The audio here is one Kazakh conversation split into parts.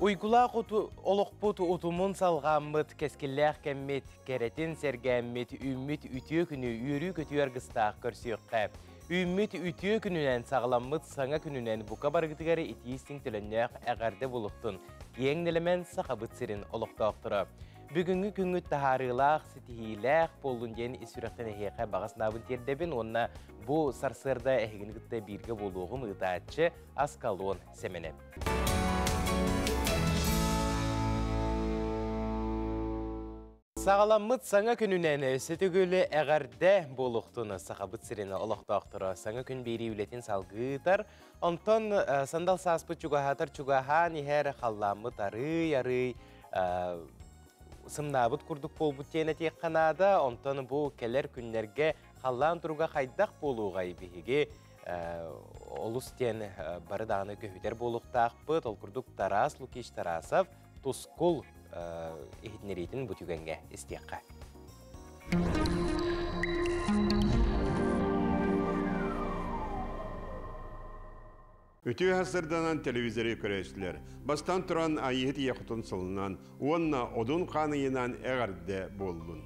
Uygulaq oloqput utumun salğammıt, keskillaq kemmit, keretin sergemmit, ümmit ütüye günü yürü kötüyer gыстaq körsüyüqqa. Ümmit ütüye gününen sağlammıt sana gününen buka bargıtıgarı itiistin tülönneq əğərdə buluqtun. Yeğnelemen saxabıt sirin oloqtaqtıra. Bugünkü küngüt taharılaq, sitihilaq, bolun yen isürəqten eheqə bağısnabın terdebin, onna bu sarsırda eheginlikte birge buluğum ıdaatçı askalon semene. Sağlamıt sana gününen sütügülü əğərdə boluqtunu saxabıt sirini oloqtaqtıra. Sana gün beri ületin salgıtar. Ondan sandal saspıt çugahatar çugaha niher xallamıt arıy sımnabıt kurduk bol butiyene tek kanada. Ondan bu keler günlerge xallan turuga xaydaq boluğay bihigi. Olus diyen barı dağını göhüder boluqtaqpıt. Ol kurduk Taras, Lukiş Tarasov, Tuskul ehitneritin bu tügenge istiyakka. Ötüğü hasırdanan televizörü köreyçiler. Bastan turan ayıhıt yakıtın sılınan, onna odun kanıyınan eğerde bolun.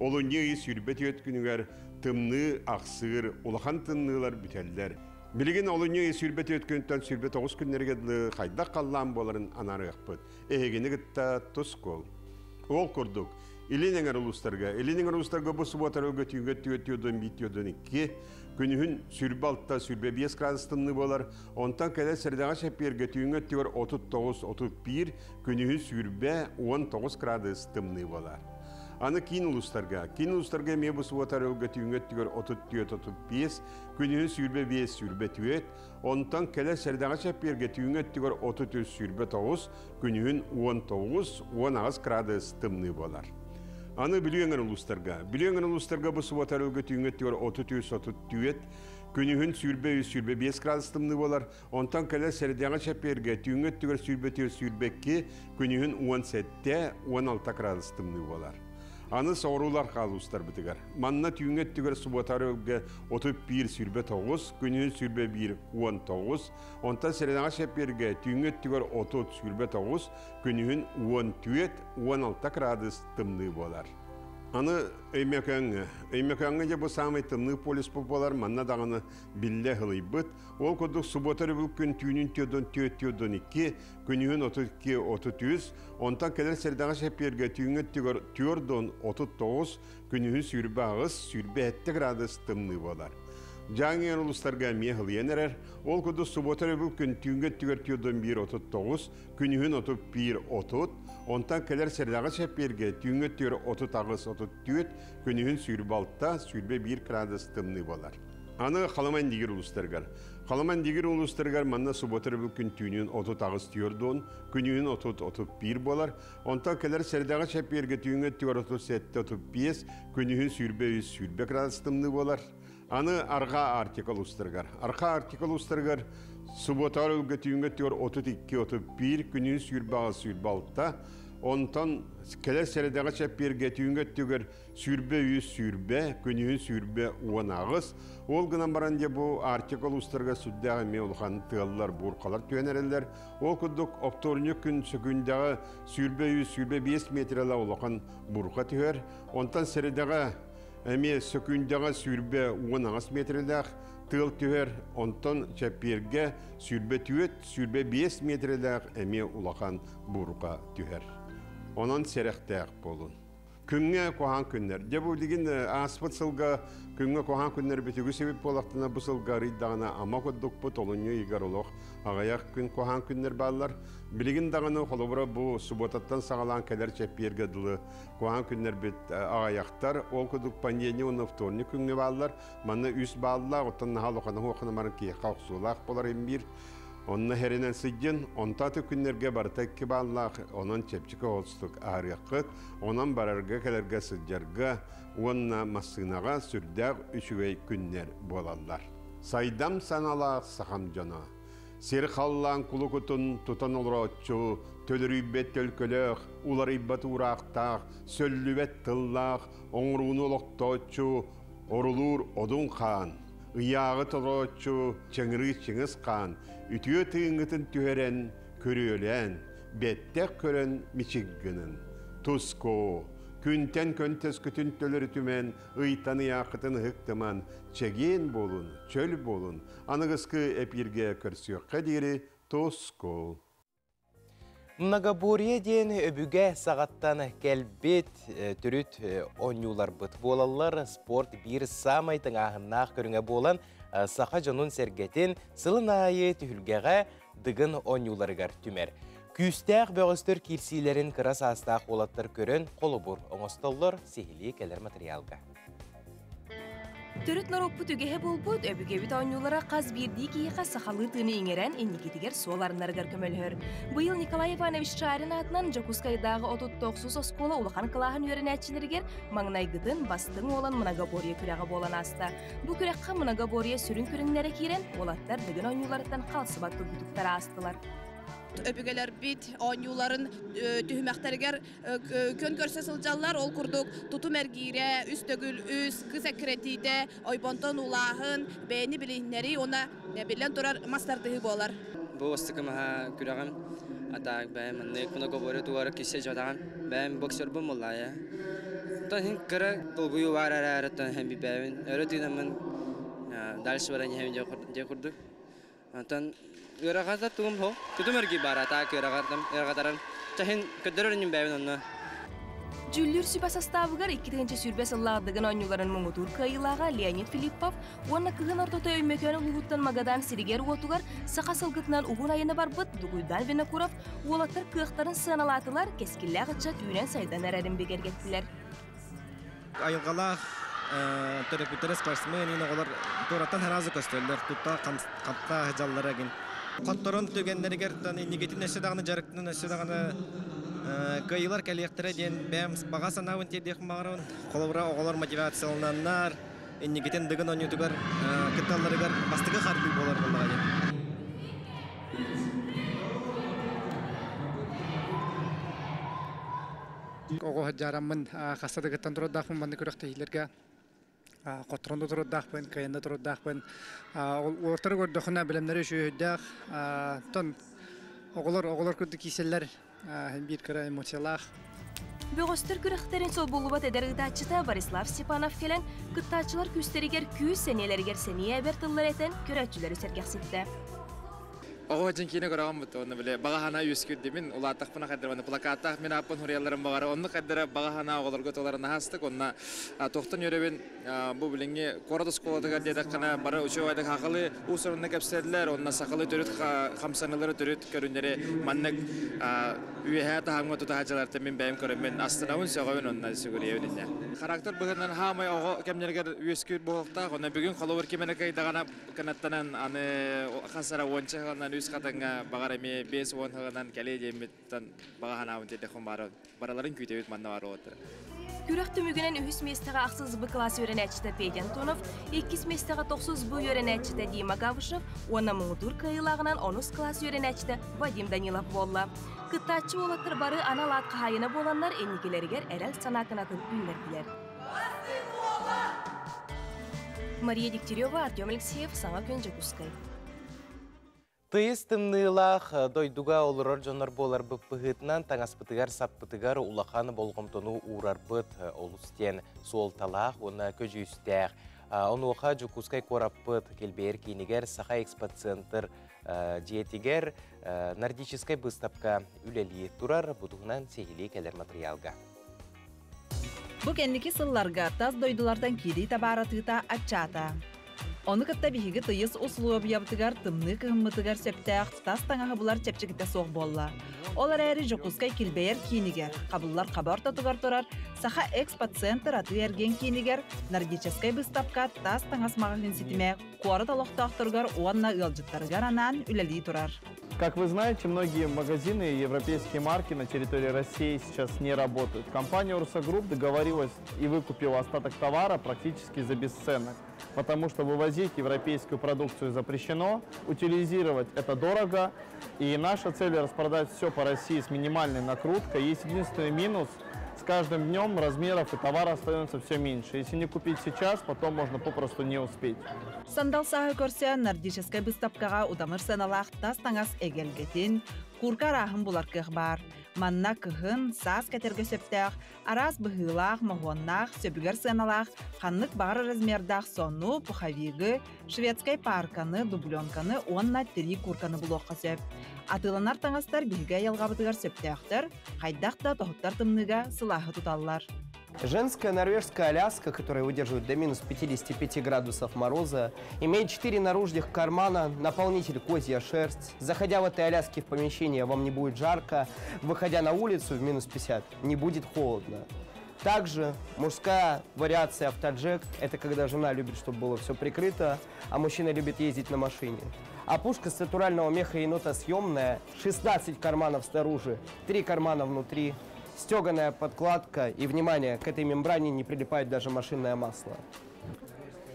Olunca sürbet yötkünüger, tımnı, aksır, ulahan tımnılar büteller. Bilgin olunca sürbet yötkünten sürbet 9 günlerge haydak kallan boların anarı yakpıt. Ehegini gıtta Tuskol. Ol kurduk. İlinin uluslarga bu subatarı götüyödün bitiyordun iki. Günühün sürbe altta sürbe 5 gradus tımlı bolar. Ondan kadar serdağa şepiyer götüyün ötüyor 39-31. Günühün sürbe 19 gradus tımlı bolar. Anı kin uluslarga me bu subatarı götüyün ötüyor 34-35. Günühün sürbe 5 sürbe tüyet. Ondan kadar serdağa şepiyer götüyün ötüyor 33 sürbe 9. Günühün 19-19 gradus tımlı bolar. Anı biliyorlar uluslarga bu subatarı götüyün ötüyor 33-34. Günühün sürbe 5 gradus tımlı bolar. Ondan kadar serdağa şepiyer götüyün ötüyor sürbe 2. Günühün 17-16 gradus tımlı bolar. Anı sorular kalustar bitigar. Manna tüyünget tüger subatarı 31 sürbe 9, günün sürbe 1 19. Ondan serdağa şepirge tüyünget tüger 30 sürbe 9, günün 17-16 gradus tımlı bolar. Anı eymekangı bu samay tımlı polis popolar manna dağını bille hılıybıt. Ol koduk subatarı bu gün tüyünün tüyödün 2, günün 32-33. Ondan kadar serdağa şepirge tüyünget tüyördün 39, günün sürbe ağız, sürbe 7 gradus tımlı bolar. Жаңын улустарга мехылыянерер, ол көді суботары бұл күн түйінге түйгертүйден 1-39, күнігін 31-30, онтан келер сердағы шәпперге түйінге түйір 30-34, күнігін сүйірбе 6, сүйірбе 1 градус тымны болар. Аны қаламан дегер улустаргар. Қаламан дегер улустаргар манна суботары бұл күн түйінін 30 түйірден, күнігін 30-31 болар, онтан келер сердағы шәпперге түйінге түйір 37-35, күнігін сүйірбе градус тымны болар. Anı arka artikal ustargar. Arka artikal ustargar subotar ülge tüyünge tüyor 32-31 günün sürbe ağız sürbe altta. Ondan keler seradağa çepirge tüyünge tüyor sürbe 100 sürbe, günün sürbe 10 ağız. Ol gınan barınca bu artikal ustarga süddağı me olğan tığallar, burkalar tüyenerler. Ol kuduk optorunyu gün sökündağı sürbe 100 sürbe 5 metrela olğan burka tüyer. Ondan seradağa Әме сөкіндегі сүрбе 10 метрлер тыл түйер, онтан чәпперге сүрбе 5 метрлер әме улақан бұрға түйер. Онан серектәк болын. Күнге коған күннер. Дебу деген аспыт сылға күнге коған күннер бітігі себеп болақтына бұл сылға рейдағына ама көддік бұт олынyo егер олық ағаяқ күн коған күннер балар. Білеген дағыны қолыбыра бұл суботаттан сағалан кәлер чәпперге дылы коған күннер бет ағаяқтар. Ол көдік пандемия оны вторник күнге балар. Маны үс балар, оттан нағал оқаны оқаны марын кей қауқсулақ болар ембір. Онна херенен сыйден, онтаты күннерге бартакки баллах, онан чепчика олстук арияқыт, онан барарга кәлерге сыджарга, онна массынаға сүрдәг үшігей күннер болалар. Сайдам саналақ сақам жана. Сер қаллан кулукутун тутан олротчу, төлірүйбет төлкөлөк, уларыйбат урақтақ, сөллүбет тыллақ, оңруыны олықтотчу, орулур одун қан. Ияғы тұлғычу, чыңыры чыңыз қан, үтіе тыңғытын түйерен, көріөлен, Bettek körön Michigan'ın, Tusko, Күнтен көнтес күтін төлері түмен, ұйтаны яқытын ұқтыман, чеген болын, чөл болын, анығысқы әпірге көрсіққа дейірі Тоско. Многоборье ден өбіге сағаттан кәлбет түріт оңюлар бұт болалар, спорт бір самайтың ағыннақ көріңе болан сақа жонын сәргетін сылын айы түхілгеға дығын оңюларығар түмер. Күстәқ бөғістір кирсилерін қырас астақ олаттар көрін қолы бұр оңыстоллар сехілі кәлер материалға. Төрітлер оппы түгеhe болбуд, өбігебіт оңюлара қаз бірді кейіға сақалы тыны еңерен енекетігер суаларынарығар көмөлір. Бұйыл Николай Иванович Шарин атынан Жокускайдағы 39 оскола улахан қылағын өрін әтчілергер маңнайгыдын бастың olan Многоборье күрәғы болан аста. Бұ күрәққа Многоборье сүрін күріңнері керен, олаттар дығын оңюларыттан қалсыбатты бұдықтара астылар. Öpügeler bit, oynayuların tühümekterger kön görse sılcalar ol kurduk. Tutum ergire, üstögül, kız ekretide, oybonton ulağın, beğeni bilinleri ona bilen durar mastardığı bolar. Bu ostıkıma kürağım. Atak ben mannek Многоборье duvarı kişi jodağım. Ben boksör bu mulla ya. Tahin kara kolbuyu var araratan hem bir ben. Öğretinemem. Ders veren hem kurduk. Atan Yörağada tuğum ho, tutum ergi barata yörağadaran, çahin ködürünün bəyin onunla. Cüllür sübə sastavıgar 2-ci sürbə sılladığın oynayuların Mungutur kayılağa Leonid Filippov, ona kığın ortota öymekönü Luhuttan Magadan Siriger otugar, saqa sılgıtından uğun ayını barbıt, Duguydan Vinokurov, olatlar kığıqtарын sığınalatılar, keskilləğ atça tüyünən saydan әрәрін begergettiler. Ayılğalaq, törepütere sportsmen, yine olar toratan herazı köstörler, tutta kampta hıcallara gin. Qottoron tögenleri gertten indigetin neşedağını jarıktın neşedağını kayılar keliyektere den bem baga sanawın tedek mağarın kolabra oğlar motivasiyonlanlar indigetin dıgın oynuyordular kıtalları gar bastığı harbi bolar bollaga. Ogo hajaramın kasadıgıttan duradağın mandı körükteylerge Qotronda turudaqpın, kayında turudaqpın. Ortara gördüğüne bilimleri şu hüddaq. Oğlar kürdü kiseller bir kere emosiyalar. Böğüstür kürəklərin sol bulubat edər ıdaçıta Borislav Stepanov kelen qıttaçılar küstəriger küs seneleriger seniye əbərtıllar eten körətçüləri sərgəqsitdə. Oğu için kine görağım bu onu bile bağahana yüzkürdü min ulataq buna kadar bana plakatak min apın huriyallarım bağırı onu kadar bağahana oğlar götülarına hastık onna toxtan yörebin bu bilingi korada skoladıga dedik kana bara uçu ayda haqılı usurunda kapsediler onna saqalı törüt xamsanıları törüt körünleri mannak üyehe tahangma tutahacalar temin bəyim körümin astınavın söğüvün onna siguriye ödünne. Karakter bugünden hamay oğu kemnerger yüzkür boğuqtaq onna bugün qoluvur kemene kaydağana kanattanan anı xasara onçağından üst katanga bagarami 5 won haganan kale jemitten bagahanawın tede xombarı baraların kütebit manna var otur. Kürək tümügünən ühüs mestəğə axsız bu klas öyrənəçdə Pedyan Tonov, 2 mestəğə 9 bu öyrənəçdə Dima Gavışov, ona Mungutur kayılağından 10 klas öyrənəçdə Vadim Danilov bolla. Qıttaçı olatır barı ana lat qahayına bolanlar ennikileriger ərəl sanakınatın ünlərdiler. Mariya Diktiryova, Artyom Alekseyev, Sava Könjekuskay. Тыйыз тымнылах дойдуга олырор жонор болар бұппығытынан таңаспытыгар саппытыгар улаханы болғымтону урарбыт олустен суолталах, оны көжі үстәқ. Оны оқа Жокускай кораппыт келбейер кейінігер саха экспоцентр диетигер нордическай выставка үлелі турар бұдығынан сегілі келер материалға. Бұл кәннекі сылларға таз дойдулардан кейді табаратыта атчата. Оны кытта биһиги тыйыс услуга быябытыгар тымны кыгыммытыгар сөптәк тас таңаға бұлар чепчекітті соқ болла. Олар әрі Жокускай килбейер кейінігер, қабыллар қабарта тұғар тұрар, саха экспоцентр аты ерген кейінігер, нордическай выставка тас таңасмағын сетіме, қуары талықтақтырғар оанна ылжыттарғар анан үләлі тұрар. Как вы знаете, многие магазины и европейские марки на территории России сейчас не работают. Компания Ursa Group договорилась и выкупила остаток товара практически за бесценок, потому что вывозить европейскую продукцию запрещено, утилизировать это дорого, и наша цель распродать все по России с минимальной накруткой. Есть единственный минус – с каждым днем размеров и товара становится все меньше. Если не купить сейчас, потом можно попросту не успеть. Сандал сағы көрсе, нордическай выставкаға удамыр саналақ тас таңас эгелгетін, Курка рахын булар кых бар. Манна кыхын, сас кәтерге сөптәк, араз быхылақ, махуаннақ, сөбігер сыналақ, қаннық бағыр размердақ сону, пухавигі, шведскай парканы, дубленканы, онна тiri курканы бұлоққа сөп. Атыланар таңастар білге ялғабытығар сөптәқтір, қайдақта тоқтар тымныға сылағы тұталылар. Женская норвежская аляска, которая выдерживает до минус 55 градусов мороза, имеет 4 наружных кармана, наполнитель козья шерсть. Заходя в этой аляске в помещение, вам не будет жарко. Выходя на улицу в минус 50, не будет холодно. Также мужская вариация автоджек – это когда жена любит, чтобы было все прикрыто, а мужчина любит ездить на машине. А пушка с натурального меха енота съемная, 16 карманов снаружи, 3 кармана внутри. Стеганая подкладка и, внимание, к этой мембране не прилипает даже машинное масло.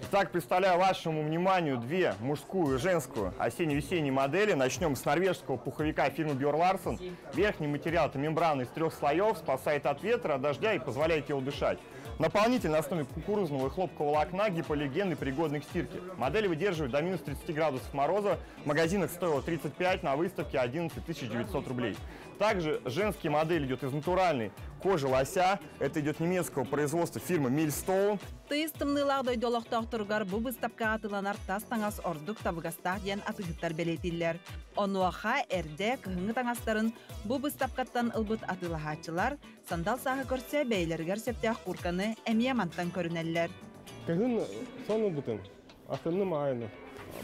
Итак, представляю вашему вниманию две, мужскую и женскую, осенне-весенние модели. Начнем с норвежского пуховика фирмы Björn Larsen. Верхний материал – это мембрана из 3 слоев, спасает от ветра, от дождя и позволяет телу дышать. Наполнитель на основе кукурузного и хлопкового волокна, гипоаллергенный, пригодный к стирке. Модель выдерживает до минус 30 градусов мороза. В магазинах стоила 35, на выставке 11 900 рублей. Также женский модель идет из натуральной кожи лося. Это идет немецкого производства фирмы Millstone. Тыйыстымнылақ дойдолықтақтырғар бұл бұстапқа атыланар тас таңас ордық табығастақ ден атығыттар бәлейтілер. Онуаға әрде күйіңі таңастарын бұл бұстапқаттан ұлбыт атылағачылар сандал сағы көрсе бәйлергер сөптәқ құрқаны әмия мантан көрінәлілер. Күйін соны бұтын, ақынны мағайны.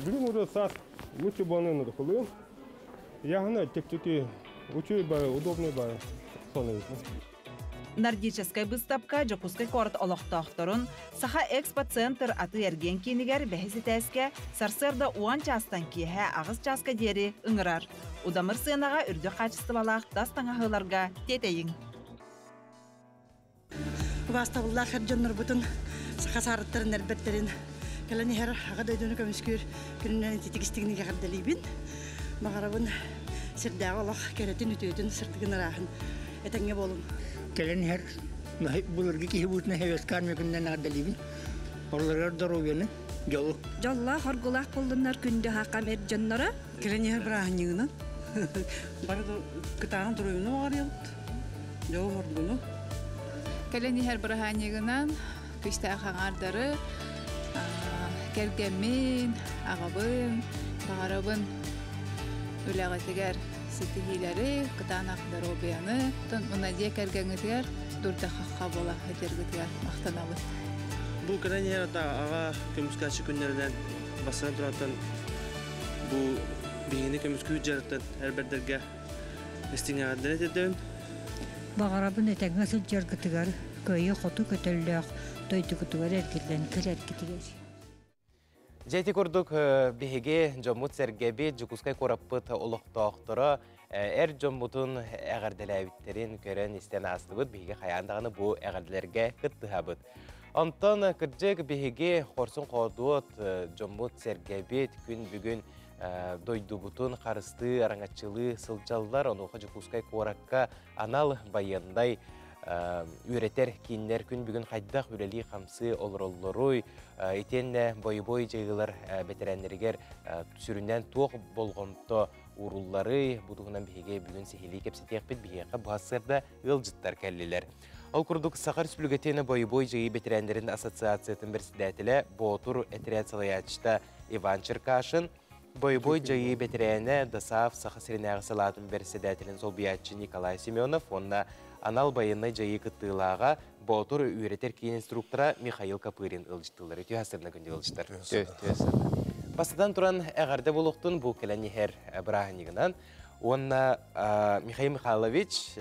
Бүгін ұры сат лучше болны қылын. Яғына тек-теке учой бары, удобный бары. Соны бұтын. Нордическая выставка жокускай корт олоқтақтырын Саха экспо-центр аты ерген кенігер бәхесі тәске сарсырда уан частан кейе ағыз частка дері ұңырар. Удамыр сынаға үрді қачысты балақ дастаңағыларға тетейін. Ваставыллақ әрджоныр бұтын Саха сарыттарын әрбеттерін кәләні әр аға дөйдіні көміскер күнінен тетігістігіне қағырдалейбін. Мағарабын сірдағы олақ кәретін үтеудің сыртығын арағын әтәңе болым. Kelen her bulurgi ki hibutna heveskan mekünden adalibin. Orlar darovyanı yolu. Jalla hargulaq bolunlar günde haqam erjanlara. Kelen her brahanyığına. Bana da kıtağın darovyanı var ya. Yolu var bunu. Kelen her brahanyığından kışta ağardarı gergemin, ağabın, bağarabın ülağatigar setihileri, kıtağın darovyanı. Ona diye kergengetigar durda haqqa bola hedergetigar maqtanabız. Bu kelen yer ata ağa kömüskaçı günlerinden basına duratan bu beyni kömüskü jaratan her berderge istinga denet edin. Bağarabın etenge sılcar getigar köyü xotu kötellüq toytu getigar erketlen kirer getigar. Jeti kurduk bihege jomut sergebi jukuskay korapıt oluqtaqtıra jomutun əğərdiləvitlərin görən istəyən astıbıd bihege xayandağını bu əğərdilərgə qıttıhabıd. Ondan kırcık bihege xorsun qoduot jomut sergebit gün bugün doydubutun qarısты arаңatçılı sılcallar onuqa jukuskay korakka anal bayanday üreter kinler gün bugün qaydaq üreli qamsı olurolloruy etenne boy jayılar veteranleriger süründen toq bolğonto urulları buduğundan bihege bugün sehili kepseteqbit bihege bu hasırda ılcıttar kelliler. Al kurduk Saqa Respublikatena boy jayı veteranlerin asosiasiyatın bersidətile Botur etriyat salayaçta Ivan Çerkaşın boy jayı veterane Dasaf Saqa Sirinağ salatın bersidətilin solbiyatçı Nikolay Semyonov onna anal bayını jayı kıttılağa Botur üreter ki instruktora Mikhail Kapırin ılcıttılar. Ötü hasırına günde ılcıttar. Basıdan turan əğərdə buluqtun bu keləni her brahaniğinan. Onna Mikhail Mikhailovich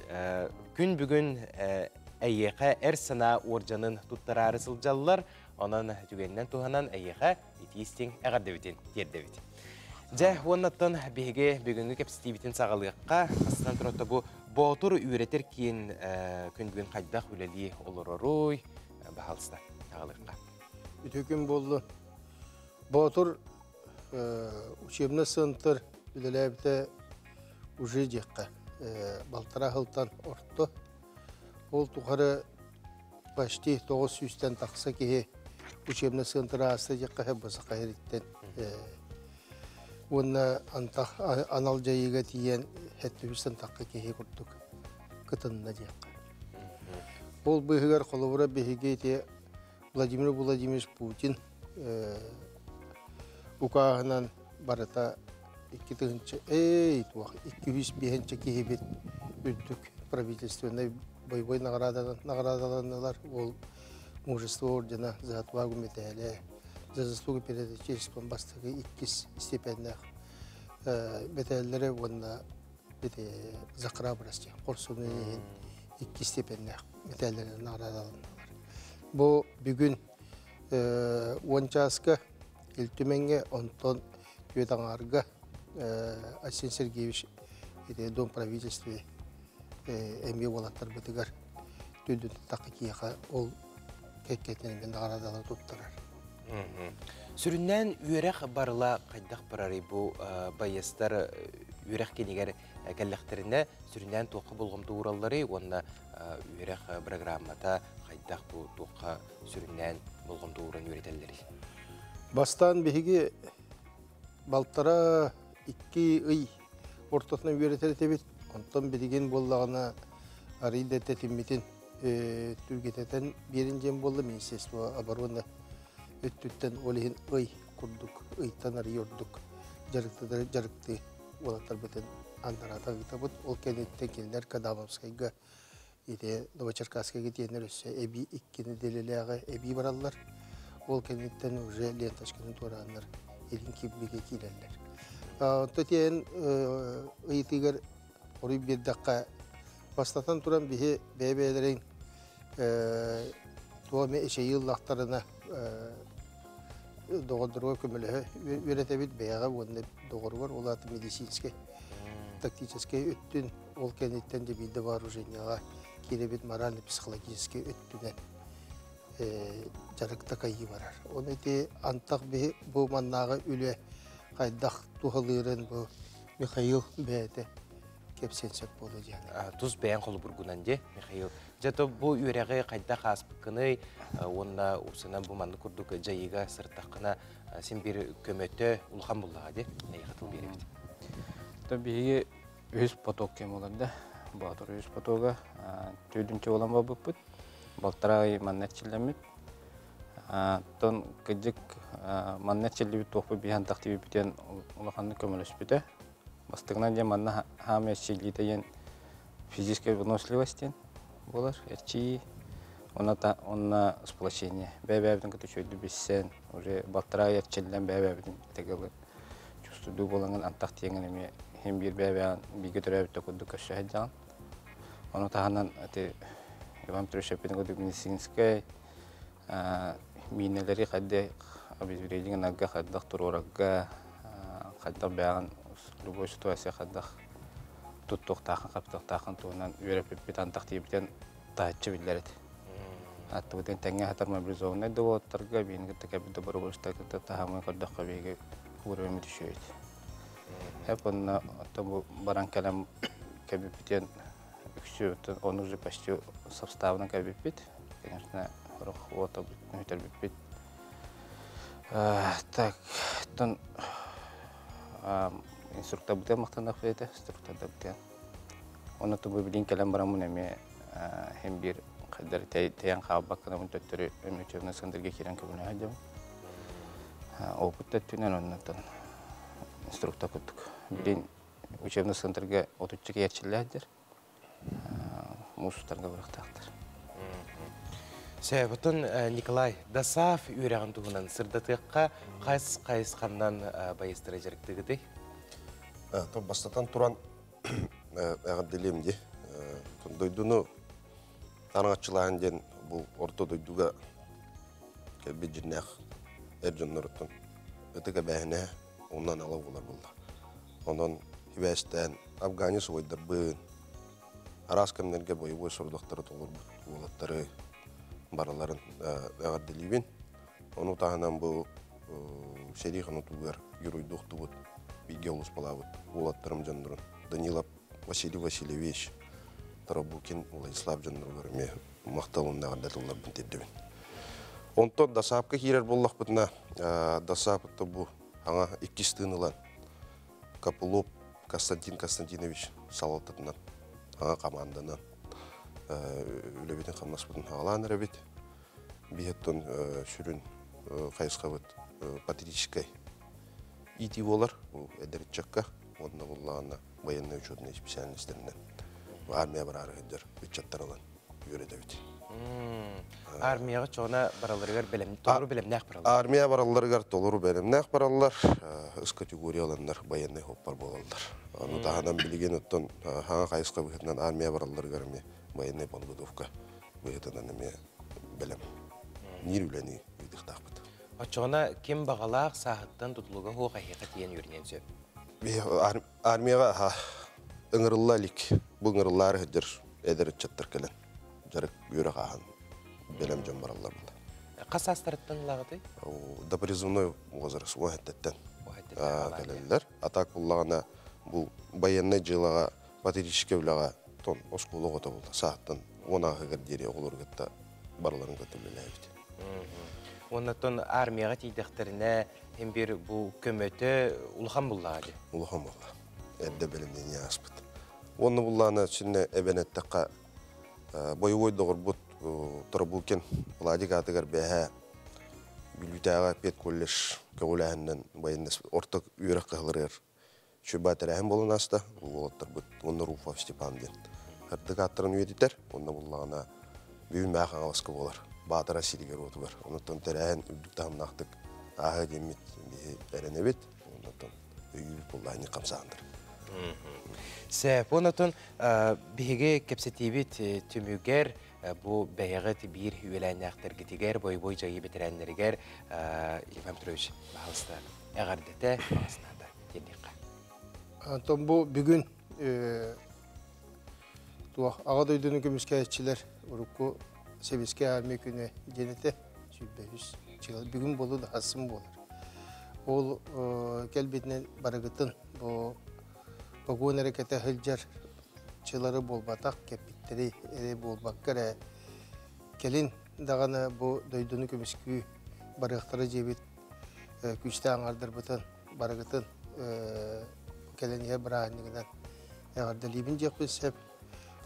gün bugün әйеқі sana оржанын тұттарары сылжалылар, онан түгеннен туғанан әйеқі итістен әғардевітен дердевіт. Жә, оннаттан беге бүгінгі кәпсітейбітін сағалыққа, астынан тұратта бұл Botur üretir кейін күн бүгін қайдақ үлелі олыророй бағалыста сағалыққа. Үтөкім болды. Botur учебный центр үлеләбіті уже жекқа. Балтара ғылтан ортты. Ол туғары почти 900-тен тақса кеге учебный центр асты жаққа баса қайреттен. Онна антах анал жайыга тиен хеттүбістен таққа кеге күрдік кытынна дейққа. Ол бұйығар қолыбыра бейге те Владимир Владимирович Путин Украинан барыта 205 кеге үздік правительственный бойбой наградаланылар. Ол мужество ордена за отвагу медали, за заслугу перед Отечеством бастығы 2 степеннах медальдері онна за храбрость, қорсуны 2 степеннах медальдері наградаланылар. Бұл бүгін 10 жасқа үлтіменге онтон күйетаңарға Арсений Сергеевич Дом правительстве әмге олаттар бұтығар түндің тақы кейіға ол кәткетінен нағарадалы тұптырар. Сүріннен үйерек барыла қайдақ барары бұл байыстар үйерек кенегер кәліқтеріне сүріннен тоқы болғымды ураллары, онына үйерек программата қайдақ бұл тоқы сүріннен болғымды уран үйретелері. Бастан бейге балтара 2 үй ортасына үйретелі тебет. Онтан білген болағына арыйда тәтімметін түргететен берін жем болды Министерство обороны өттіттен олығын үй күрдік, ұйттан арый өрдік, жарықты олаттар бітін андарата ғыта бұд. Ол кәнеттен келдер Кадамовскайға, Новочеркасскайға тенер өсі әбі 2-ні делеліға әбі баралар. Ол кәнеттен уже ленташкінің туранлар елін кебіліге келелер. Төтен ұйтығыр Орый bir dakika bastatan duran bir bebelerin doğum yıllarına doğruğa kömülü üretebilir beyağı onda doğru var. Ola da medisinske, taktiçeske öttün ol kendinden de bir de var ujenya kirebit moralni psikolojik öttüne jarıkta kayı varar. Onu de antak bir bu mannağı üle kaydak tuhalırın bu Mikhail Bey'de кепсенсек болу жаны. Тұз бәйін қолы бұргынан де, Михаил. Жаты бұл үйреғі қайда қаспыққыны, онына ұсынан бұманды күрдік жайыға сырттаққына сен бір көмөтті ұлған болуға де, нәй қатыл беремді? Бейге өз поток кем оларды, бағытыр өз потоға түйдінші olan бұл бұд, балтыра маннәтчілемет. Тон күдік маннәтчілі тоқпы бейін тақтиві бітен ұлғанды көміліс біті. Бастығынан жем анна хаме шейлитейен физической выносливости болар, эрчи, онна сплочение. Бәбәбдің күті шөйді бессен, уже балтыра ерчелден бәбәбдің тегілі чувствуды болаңын антақ теңін еме hem bir бәбән биге түрәбітті күдді көші әджан. Оны тағынан Иван Трещеппен күдді медицинскай минелері қадды обезвредеген ағға қаддақ тұрорағға қаддақ бәғын любой ситуация қаддақ тұттық тақын, қаптық тақын туынан үйрепіп бет антақ дейбітен тағытшы білдереді. Атты бұден тәңе қатар мобилизованный доғыттарға бейінгі тәкәбіді бұры бұрыстақыды тағамын қырдаққа бейге көрімі түшейді. Hep onunla баран кәлем кәбіппетен үксі өттен, оны уже почти составынан кәбіппет. Конечно, ұрық ота өтер біппет. Так, тон инструктор бұтен мақтандақ бейді, инструкторда бұтен. Оны тұбы білін кәлем барамын әме hem bir қайдар тәйен қабы баққанамын төттірі өмекчевіне сындырге керен көбіне әдем. Опыт төттінен оннан инструктор күттік. Білін учебный центрге отуччыға ерчілі мусустарға бұрықтақтыр. Бұтын Николай Дасав үйреген тұғынан сырдатыққа қайс қандан байыстыра жеріктігіді? Бастатан тұран әғір делемде. Дойдуны танығатшылағын ден бұл орта дойдуға кәлбе жиннәқ әржонлар ұттын. Өтігі бәйіне ондан ала олар болды. Ondan hibәстән Афганис ойдар бұн. Арас кәмдерге бойы сұрдықтары толыр болаттары бараларын әғар делейбен. Оны тағынан бұл шәріғын ұтуғар юройдуқты бұд. Биге олыс бала бұд. Олаттарым жандырын. Данилов Василий Васильевич Тарабукин Владислав жандырыларыме мақталымын әғар дәтілер бұн теддебен. Онтан Дасапқа керер боллақ бұдына. Дасапықты бұл аңа 2 стынылан. Капулов Константин Константинович салатынан аңа команданан үлебетін қамнаспытын ағалан әрәбет. Бейеттон сүрін қайысқабыт патриотической ити болар, әдірітчаққа, онына болағына военный учетный специальностерінен армия бар арығыдыр, үтчаттар алан үйреті бет. Армияға çoğuna barallarıgar doğru bilemnәк barallar. Армия баралларыгар толыру бәлемнәк бараллар, үз категорияландар военный хоппар болалар. Аны тағанан білген өттен хаңа қайысқа бұхетінен армия баралларыгар ме военный подготовка бұхетінен ме бәлем. Нир үләні үйдіқтақ бұд. Çoğuna kim бағалақ сағыттан тұтылуға хоға хеқат ен үрінен сөп? Армияға ыңырылла лик, бұл ыңырыллары хүдір әдір үтчаттар кәлін. Жарық үйрі қаған бәлем жон бараллар бұлда. Қас астырыттан лағыды? До призывной возраст, уәхеттен кәлелілер. Атак бұллағына бұл военный жылаға, патриотическе бұлаға тон оскулы ғота болды. Сағыттан онағы кәрдері олар күтті барларын көтілілі әйді. Оннаттан армияға тейдіқтеріне hem bir bu kömöte ulhan bulladı. Ulhan bulla. Edde belimden yaspıt. Onu bullana şimdi ebenetteqa boyvoy doğurbut torbuken vladik atıgar beha bilütağa pet kolleş kavulahandan bayındas ortak üyrak qahlarır. Şubaterahem bolunasta bolottar but onu Rufov Stepandin. Hardık atırın üyediter. Onu bullana büyüm ağan avaskı bolar. Batıra siriger otu var. Onu terahen übdükten naqtık. Ağa demit erenebet. Onu üyülük bullani kamsandır. Sep, onatın bihige kepsetibit tümüger bu beyagat bir hüvelenyaktır gitiger boy jayı bitirenleriger İlham Türöş bağlısta eğardete bağlısında yendiğe. Anton bu bugün ağa doyduğunu gömüskayetçiler Urukku Seviske Armi Günü genete sübbehüs çıgalı bugün bolu da hasım bolar. Ol gelbetinen baragıtın bu Bugün harekete hılcar çıları bolbatak kepitleri ere bolbakkara kelin dağına bu doyduğunu kömüskü barıqtары jebit küçte anardır bıtın barıgıtın kelin yer bırahanlıgıdan eğer libin jekbis hep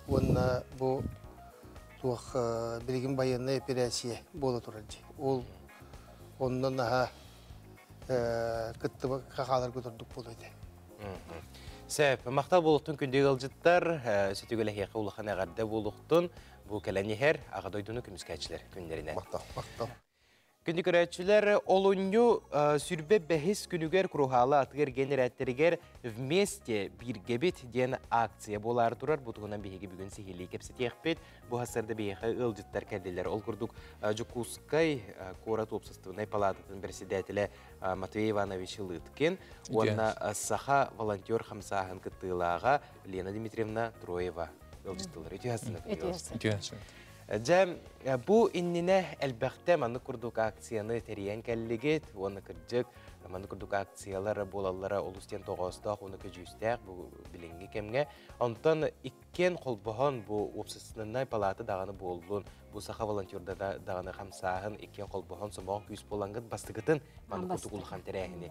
onna bu tuğ bilgin bayanına operasiye bolu turacı ol ondan daha kıttı kakalar götürdük boluydu. Sep, maqtal boluqtun kündегі alcıttar, sütügele heqe ulaqan ağarda boluqtun, bu keleni her ağa doydunu kümüskәçiler günlerine. Maqtal. Күнді көрәтшілер, олыню сүрбе бәхіс күнігер күрухалы атығыр генерәттергер вместе бір гебет ден акция болар тұрар. Бұтығынан бейгі бүгін сихили кепсет еқпет. Бұл хасырды бейгі ұлжыттар кәділер. Ол күрдік Жукускай Корат Опсыстығынай палататын председателі Матвей Иванович Лыткин. Онна саха волонтер хамсағын күттілаға Лена Дмитриевна Троева ұлжыттылар. Өте хасына. Жам, bu innine elbette manı kurduk aksiyonu teriyen kelligit, onu kırcık, manı kurduk aksiyaları bolallara olusten toğustaq, onu köcüstaq, bu bilingi kemge. Ondan ikken kolbuhan bu opsasınınay palatı dağını bolun, bu saha volontörde dağını hamsağın ikken kolbuhan somaq yüz bolangıt bastıgıtın manı kurduk ulhan tereyini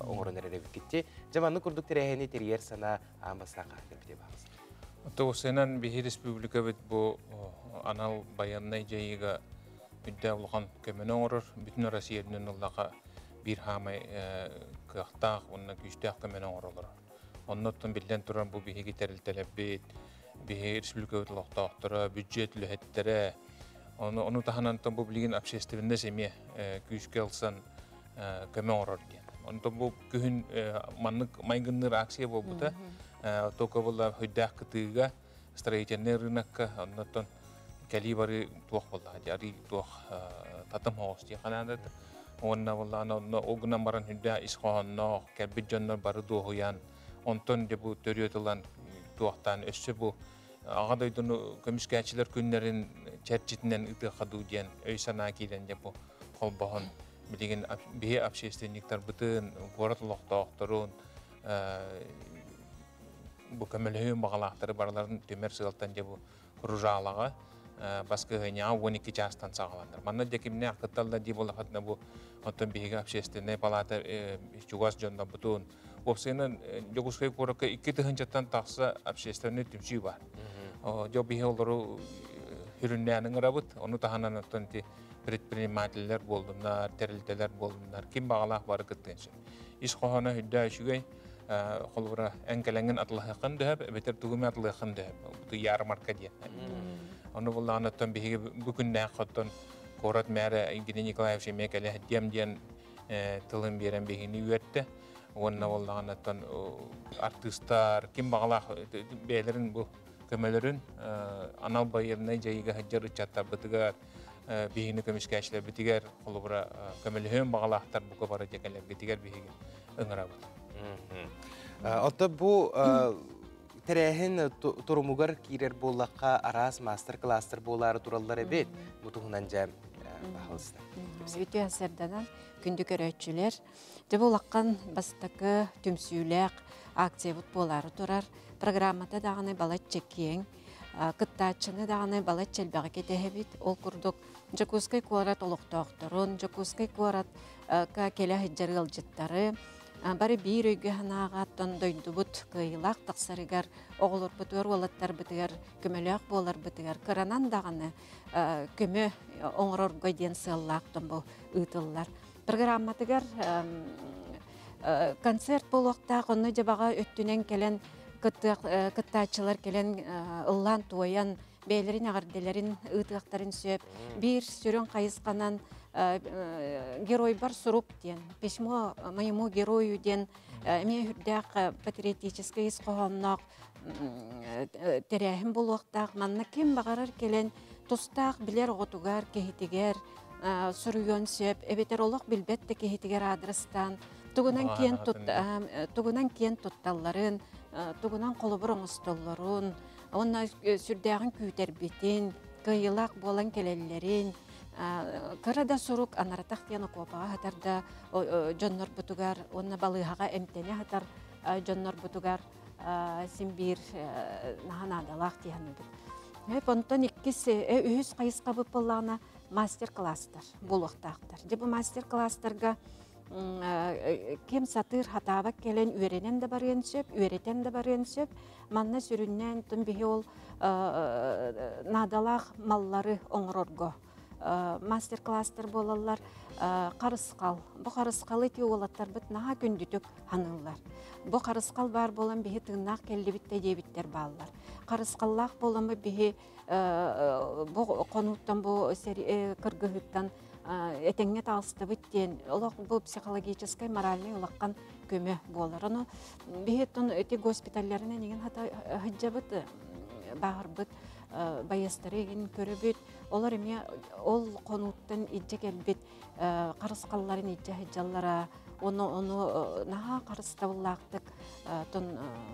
oğrun ererevik gitti. Jam, manı kurduk tereyini teriyer sana ambasına qahdir bide bağız. Тоғысынан бейі республика бет бұл анал баяннай жайыға үдді ұлған көмені орыр. Бүтін Россиядың ұллаға бір хамай қықтақ, онына күштақ көмені орылыр. Онын оттың білден тұран бұл бейі кетерілтелі бет, бейі республика бет ұлықтақтыры, бюджет үліхеттері. Оны таханантан бұл білген общественді семе күшке алсан көмен орыр ден. Онын бұл күхін майгынныр акция бұл бұта. Только была худях кытыга, строительный рынок, оннотон калибры тух была, ари тух татам хости ханадат. Онна была на огна маран худя исхонно, кабиджонно барду хуян. Онтон дебу төрөтөлан тухтан өссөбу. Ага дойдуну көмүскәчилер күннәрен чәрчитнен ыты хаду дигән өйсана килен дебу холбахан билеген бе общественниктер бутын город лохтоохторун bu kömülhüyün bağlaqtары barların tömer sığıltan bu kurujalağa baskı hınya 12 çastan sağlanır. Manna dekimne akıttalda di bolaqatna bu onton bihiga общественный палата чугас жонда бутун Опсынан Жокускай Курака 2 тыгынчаттан тақса общественный түмсүй бар. Жо бихе олару хүрүннәнің рабыт, оны таханан оттанти предпринимательлер болдымнар, терилтелер болдымнар, ким бағалақ бары кыттыншы. Иш қоғана хүдді үшігей, қолыбыра әңкәләңін атылықын дөйіп, бетер түгіме атылықын дөйіп, бұты ярмарка дейін. Оны болағын оттан бихеге бүкіннәқ қоттан Корат мәрі Евгений Николаевич мекәлі дем ден тылын берен бихini үйетті. Онна болағын оттан артистар, ким бағалақ бәлерін бұл көмелерін анал байылына жайыға хаджар ұчаттар бұтығар бихini көмішкәшілер бітігер қолыбыра көмеліген бағалақтар бұқы бары жекелер бітігер бихиге ұңыра бұд. Отта бұл тәрәхін тұрмығар кейрер болаққа арас мастер-кластер болары туралар әбет бұтығынан жәм бағылысына. Өте әсерденен күнді көрәтшілер. Жабы олаққан бастықы түмсүйләқ акция бұт болары тұрар. Программада дағаны балат чекең, кыттачыны дағаны балат челбәғі кетехебет. Ол күрдік Жокускай куарат олықтауқтырын, Жокускай куарат келі хиджары ғылжыттары. Бары бір өйгі ханағаттан дойды бұт кыйлақ тақсарығар, оғылыр бұтығар, олаттар бұтығар, көмеліғ болар бұтығар. Қыранан дағаны көмі оңырор гойден сыллақтан бұл ұйтылылар. Программатығар концерт болуқтақ, оны жабаға өттінен келен кыттачылар келен ұллан туаян бәйлерін ағырделерін ұйтықтарын сөп, бір сүрін қайысқанан герой бар суруп ден, письмо моему герою ден, мен хүрдәқ патриотический исқоғаннақ тәрәхім болуқтақ, манна кем бағарар келен тұстақ білер оғытуғар, кехетігер, сүрүйен сөп, әбетер олық білбетті кехетігер адрестан, туғынан кен тұтталарын, туғынан қолыбыр оңыстолларын, онна сүрдәғін күйтер бетін, кыйылақ болан келелерін, Кырада сурук анаратақ тияны копаға хатарда жоннор бутугар, онна балығаға әмтене хатар жоннор бутугар симбир наханадалақ тияны бүт. Онтан иккіс үйіз қайысқа бұп болағына мастер-кластар болуқтақтар. Жебі мастер-кластарға кем сатыр хатаға келен үйренен де барыен сөп, үйретен де барыен сөп, манна сүріннен түнбігі ол надалақ маллары оңырорго. Мастер-кластар болалар қарысқал. Бұл қарысқалы те олаттар бұт наға күндітік ханылар. Бұл қарысқал бар болан бейі тыңнақ келді бітті дебіттер балылар. Қарысқаллақ болан бейі бұл қонуттан бұл кіргіғыттан әтеңе тағысты біттен. Бұл психологическай, моральный олаққан көмі болар. Оны бейі тұн өте госпиталларына неген хыджа бұт, бағыр бұт, байыстары еген көрі бүт. Олар еме ол қонуттан иджек әлбет қарысқалларын иджа хыджаллара, оны наға қарыстабыллақтық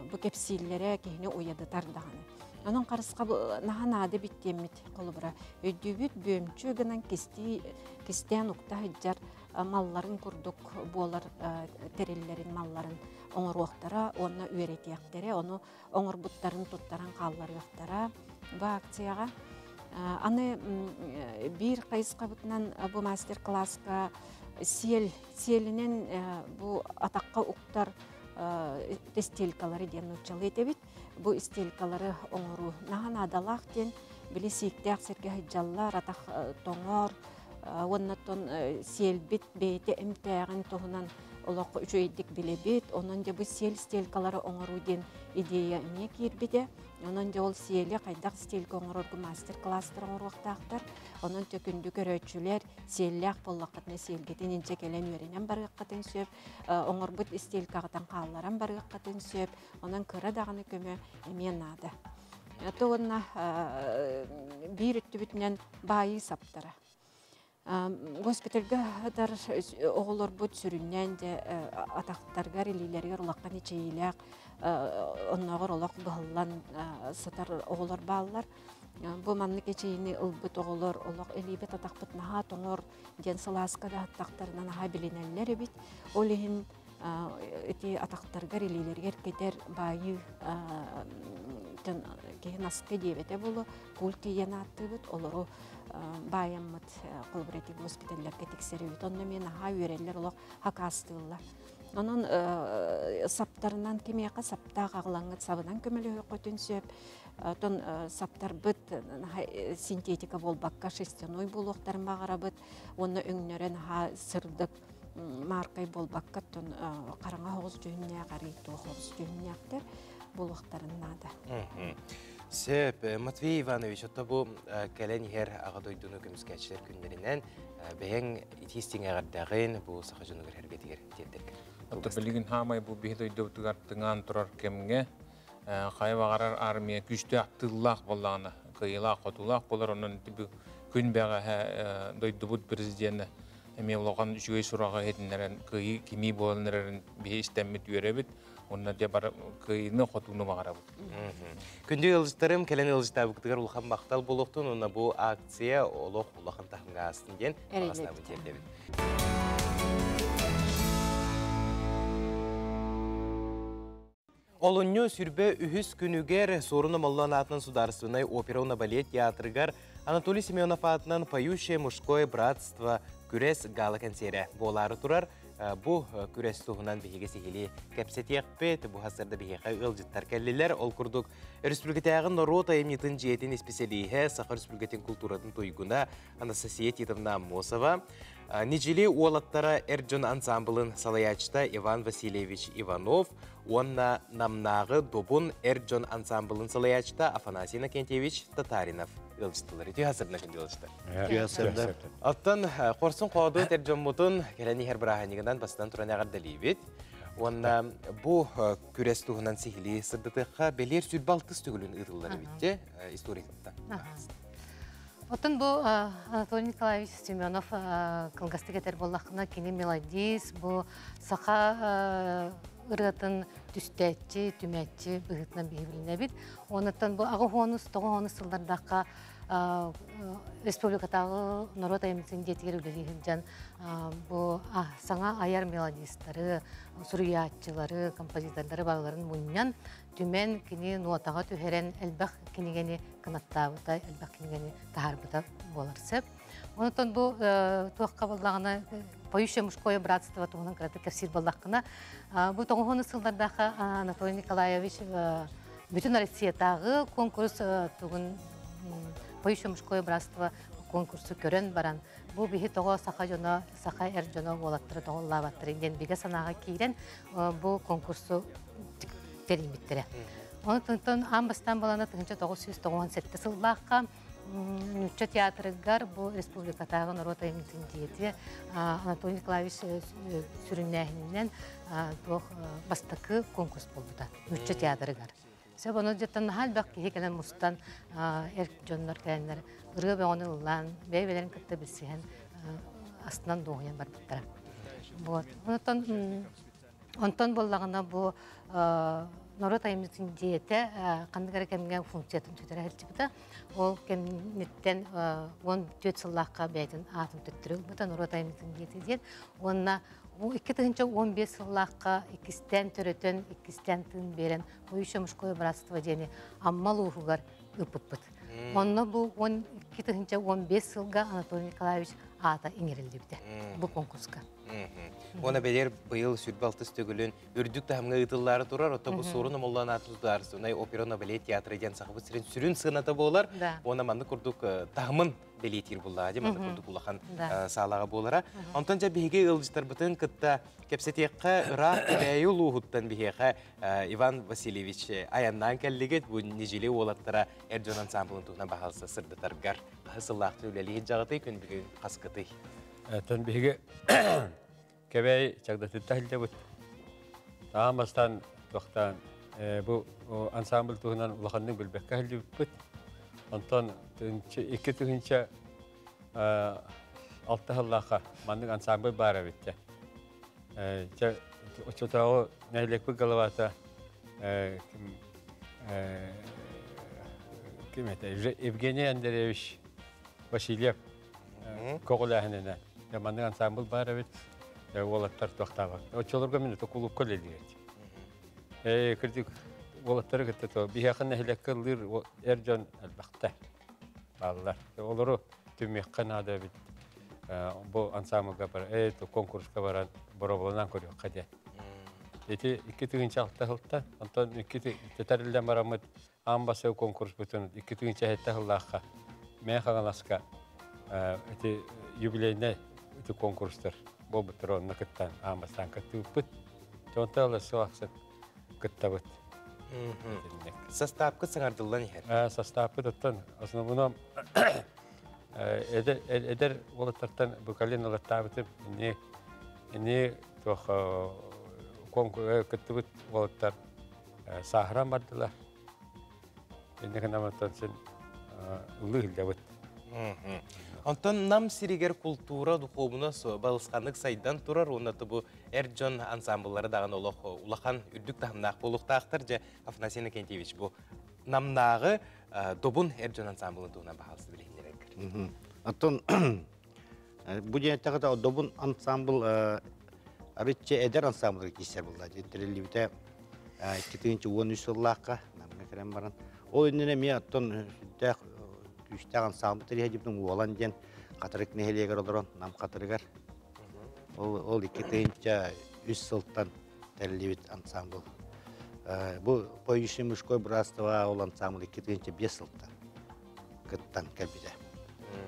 бұ кепсейлері кейіне ойады тардағаны. Оның қарысқа наға нады біттемет қолыбыра. Өйдебет бөмчі гынан кестен ұқта хыджар малларын күрдік болар терелерін малларын оңыр оқтара, оны үйретияқтары, оны оңыр бұттарын тұттарын қаллары оқтара бұл акцияға. Аны бір қайысқа бұтынан бұл мастер-классқа селінен бұл атаққа ұқтар стелькалары ден ұчалы етебет. Бұл стелькалары оңыру наған адалақ ден білі сейікті ақсерге хыджалар, атақ тоңор, оннаттон селбет бейті әмтәғін тоғынан олақ жөйдік білебет. Онын де бұл сел стелькалары оңыру ден идея не кербеде. Онын де ол селі қайдақ стелька оңырорғы мастер-кластыр оңыруқтақтар. Онын төкінді көрөтшілер селләқ боллаққатына селгетін енче келен өренен барғыққатын сөп, оңырбыт стелькағытан қалларан барғыққатын сөп, онын кыра дағыны көмі емен ады. Онына бір үтті бүтінен байы саптары. Госпитальга дар оғылар бұд сүріннен де атақтарға релилерге ұлаққан ечейләқ, оннағыр олақ бұғылан сатар оғылар балылар. Бұл манны кечейіні ұлбыт оғылар олақ әлейбет атақпыт наға тоңыр ден сыласқада аттақтарынан аға біленәлілер өбет. Ол ең атақтарға релилерге әркетер байы кейін асыққа дебеті болу, көл кейен атты бұд, олару байаммыт қолбіретік госпиталларға тексері өт. Онны мен аға өрелер олақ хақастығылар. Onun саптарынан кемеяқа саптақ ағылаңы сабынан көмелі көтін сөп. Тон саптар бұд синтетика болбаққа шестеной болуқтарын бағара бұд. Оны өңнерен сырдық маркай болбаққа тон қараңа хоғыз жүйінне қарай тоғыз жүйінне ақтар болуқтарын нады. Сөп, Матвей Иванович, отта бұл кәлен ер ағадойдың өкіміскәтшілер күндерінен бәйін итестің ағардағын бұл сақа жөнігір әрбетігер дедік. Отта білігін хамай бұл бейді өйдөптігар тыңан тұрар кемге қайып ағарар армия күшті аттылақ болағына, қиылақ, қотылақ болар, оның күн бәға дойды бұд президенті әме олаған үшігей сұраға етінлерін қиы кеми болынлерін бей істәммет үйеребет, онна де бар қиыны қотуыны бағара бұд. Күнде ылжыстарым кәлен ылжыта бұқтығар ұлған бақтал болуқтың, онна бұл акция олық ұлақын тақынға астын ден бағасына бұтерлебет. Олынню сүрбе үхіс күнігер сорыны моллан атынан сударственной оперона балет театрыгар Анатолий Семенов атынан «Поющее мужское братство» күрес гала концері болары тұрар. Бұл күрес туғынан бейге сехили кәпсетек бет, бұл хасырда бейге ғылжыттар кәлілер. Ол күрдік республикатағын рота емнетін жиетін специалиге Сақыр республикатын культуратын тойгуна Анастасия Титовна Мосова. Нежели олаттара Эрджон ансамблын салаячта Иван Васильевич Иванов, онна намнағы добун Эрджон ансамблын салаячта Афанасий Накентьевич Татаринов. Ылжыстылар. Үті хасырдына күнде ылжыстар. Аттан қорсын қоғады Эрджон мұтын кәләні хер бірағанегінен бастан тұран ағар дәлейбет. Онна бұл күрес туғынан сихили сырдытыққа белер сүрбалтыз түгілін ұтылары бітте историкта. Отын бұл Анатолий Николаевич Семенов қылғасты кетер болақына кені мелодист, бұл сақа ұрғатын түстәтчі, түмәтчі бұғытынан бейбіліне бит. Онытын бұл ағы қоныс, тоғы қоныс сылдардаққа республикатағы народ аймытын детігер үлелігін жан бұл саңа аяр мелодисттары, сүріятчылары, композиторлары бағыларын мұннан түмен кені нуатаға түхерен әлбәқ кенегені қынаттабыта, әлбәқ кенегені тахарбыта боларсып. Онытын бұл туаққа болағына «Поющее мужское братство» туғынан қыраты кәпсир болаққына. Бұл тоғын сылдардағы Анатолий Николаевич бүтін Россиятағы конкурс туғын «Поющее мужское братство» конкурсы көрін баран. Бұл бігі тоғы сақа жона, сақа әр жона олаттыры тоғы лаваттыры. Ден бігі санаға кейрен бұл конкурсы теріметтірі. Оны тұнтын амбастан боланы 1997 сыллаққа Нүтчі театрыгар бұл республикатағы народ аймытын дейті Анатолий Николаевич сүріннәхінен бастықы конкурс болуда. Нүтчі театрыгар. Сөп оны жеттен халбақ кейкелен мұстан әрк жонлар кәлінлер ұрғы бәғаны ұлан, бәйбелерін күтті білсеген астынан доғыян бар бұттыра. Онтан болағына бұл народ аймытын дейті қандығары кәмген функциятын түтірі әлчі бұта. Ол кәмнеттен 14 сыллаққа бәйтін атын түттірі бұта народ аймытын дейті дейт. Онына 2-15 сыллаққа 2-тен түрітін, 2-тен тын берен «Поющее мужское братство» дені аммал ұғығар үппіт. Онына бұл 2-15 сылға Анатолий Николаевич ата еңерілді біті бұл конкурсқа. Ona beler bıyıl sürbалтыз tөгілін үрдік тағымға ұтылары тұрар, ота бұл сорыны моллан атылдарсы. Онай оперона балет театры ден сақыбы сірен сүрін сығыната болар. Она манды күрдік тағымын белетер болаға, манды күрдік болақан сағалаға болара. Онтан жа бейге ұлжыстар бұтын күтті кәпсетеққа ұрақ кәбәйі ұлуғыттан бейге Иван Васильевич аяннан кәлігет бұл нежеле олаттара Эрджон ансамблын тұғынан бағалысы сырдытарғар. Қасылақты үлелі жағытай күн бүгін қасқытай. Тон бейге кәбәй чагдатытта хилде бұд. Тағамастан тоқтан бұл ансамбл тұғынан ұлақанның білбәкке хилде бұд. Онтан екі түгінші алты ғыллаға манның ансамбл бары бітті. Очотағы нәйлек бұл ғылавата Евгений Андреевич Васильев коғылағынына. Манның ансамбл бары бітті. Олаттар тоқтаға. Очолырға мені тоқылып көлелігет. Кірдік олаттары күтті. Бейхақын әхілеккі ұлыр әржон әлбақты балылар. Олары түмекқан ада біт. Бұл ансамблға бар, конкурсқа баран, бұрабылынан көріп қаде. Эти iki tığınca altta hılta, ondan iki tetarilden baramıt ambası konkurs bütün iki tığınca hette hıllakka. Meğen aska eti jubileyne eti konkurslar. Bu bitir onu kıttan ambastan kıttıp bit. Tonta ola soğaksak kıttabıt. Sastavkı sığardıllan yer. Sastavkı tuttan. Aslında bunu eder olatlardan bu kalın olattabıtım. Ne toh kıttıbıt olatlar sahran bardılar. Ne kadar anlatsan ılıq dabıt. Ondan nam siriger kultura duhovuna balıskanlık saydan turar. Onda bu Erjon ansambulları dağın ulaqan ürdük dağımnaq boluqtaqtır. Afnasiyana Kentiyevich bu namnağı dobun Erjon ansambulun tuğuna bağlısı bileyinler. Ondan bu jenetteği da dobun ansambul Arıtçı eder ansambulları kişiler buldu. Jettirelibite 2013 yıllarqa namna keren baran. O önüne mi atton üçte ansambul teriye jibdin olan jen qatarık neheliyegar oluran nam qatarıgar. O 2003 yıldan terelibit ansambul. Bu Poyuşi Muşkoy Brastava olan ansambul 2005 yıldan kıttan kabide.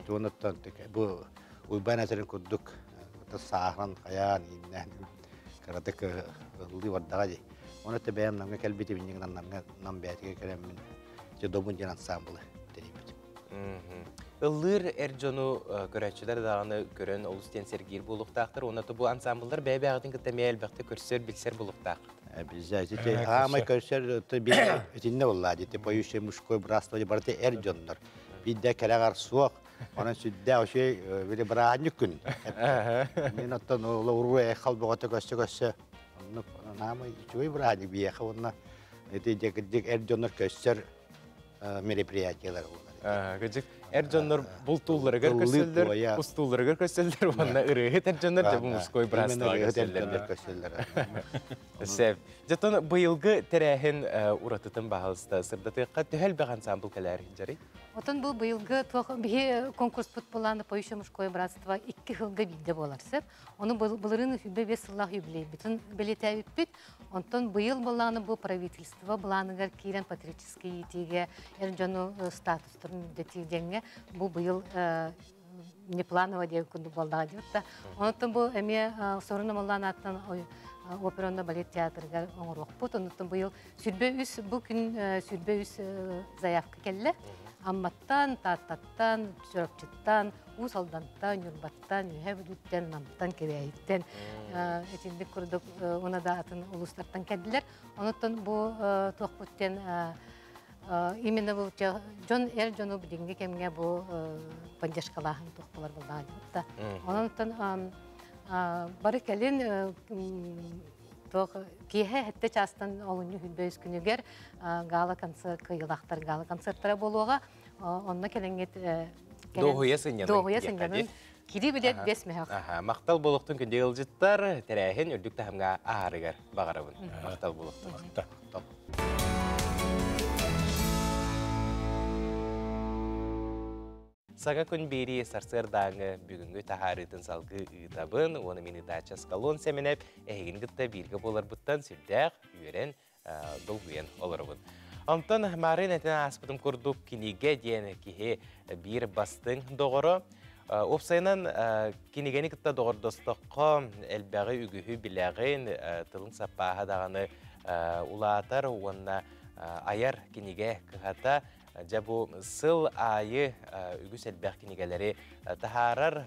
Ondan bu uyban eterin kurduk. Sahran kayan inne karadık ıldı vardağı. Onu da benim namga kalbiti binning nam beğendiği keremin dobun jen ansambulu teribit. Ilır Erjon'u göreççiler dağını gören Olusten Sergir buluqtaqtır. Onu da bu ansambullar beybeğdin kıttamaya elbette körsör bilser buluqtaqtır. Bizde işte ama körsör bir içinde vallahi Poyuşi Muşkoy Brastava barda Erjonlar. Bir de kelegar soğuk. Onun südde o şey böyle bırakın gün. Ben hatta o uruya kalbağata göster. Onu nama çoğu bırakın bir yak onunla. Dik Erjonlar göster meripriyatçılar onlar. Gıcık Erjonlar bultuğları gösterler, ustuğları gösterler. Onunla ırığı Erjonlar da bu Muşkoy Brastava gösterler. Sev. Zaten bu yılgı terehin uratıtın bağlısta sırdatıqqa tühel bir ansambul keler hinjari. Otan bu bıyılgı bir konkurs futbolanda Poyuşi Muşkoy Brastava 2 yılga bilde bolarsa. Onu buların hübbe ve sıllah yübiley bütün belete üpbit. Ondan bu yıl bulanı bu правительство bulanıgar kiren patriotiski yitiге Erjonu statusturun müddetiyenge bu yıl непланово diye kundu boldağı diyor da. Ondan bu emiye sorunum olan attan operanda balet teatrıga onuruq put. Ondan bu yıl bu gün sürbe üs zayafkı kelle. Ammattan, tattattan, çörökçütten, usaldantan, yurbattan, yühebüdütten, namtan, kereyitten etinde kurduk. Ona da atın uluslardan keldiler. Ondan bu toqputten именно bu John Erjon'u bildiğinge kemge bu panjaşkalahın toqpular boldağı da. Ondan barı kelin kihe hette çastan olunyu hülbeüs günüger gala konser kıyılaqtar gala konsertlere boluğa onna kelenget Doğuya sınyanın kiri bilet besmehaq. Maqtal boluqtun kunde yılcıttar terehin ürdük tahamga ağarıgar bağarabın. Maqtal boluqtun. Saga kun biri sarsır dağını bugünkü taharytın salgı ıtabın, onu meni daça skalon semenep, egin gıtta birge bolar buttan sürdäq, üyeren, dolguyen olarabın. Ondan marin etine aspıdım kurduk kinige diyen kihe bir bastın doğru. Opsaynan kinigeni gıtta doğru dostokko elbeği ügühü bileğin tılın sappaha dağını ulatar, ona ayar kinige kıhata, bu sıl ayı ügüs elbək kinigeleri taharar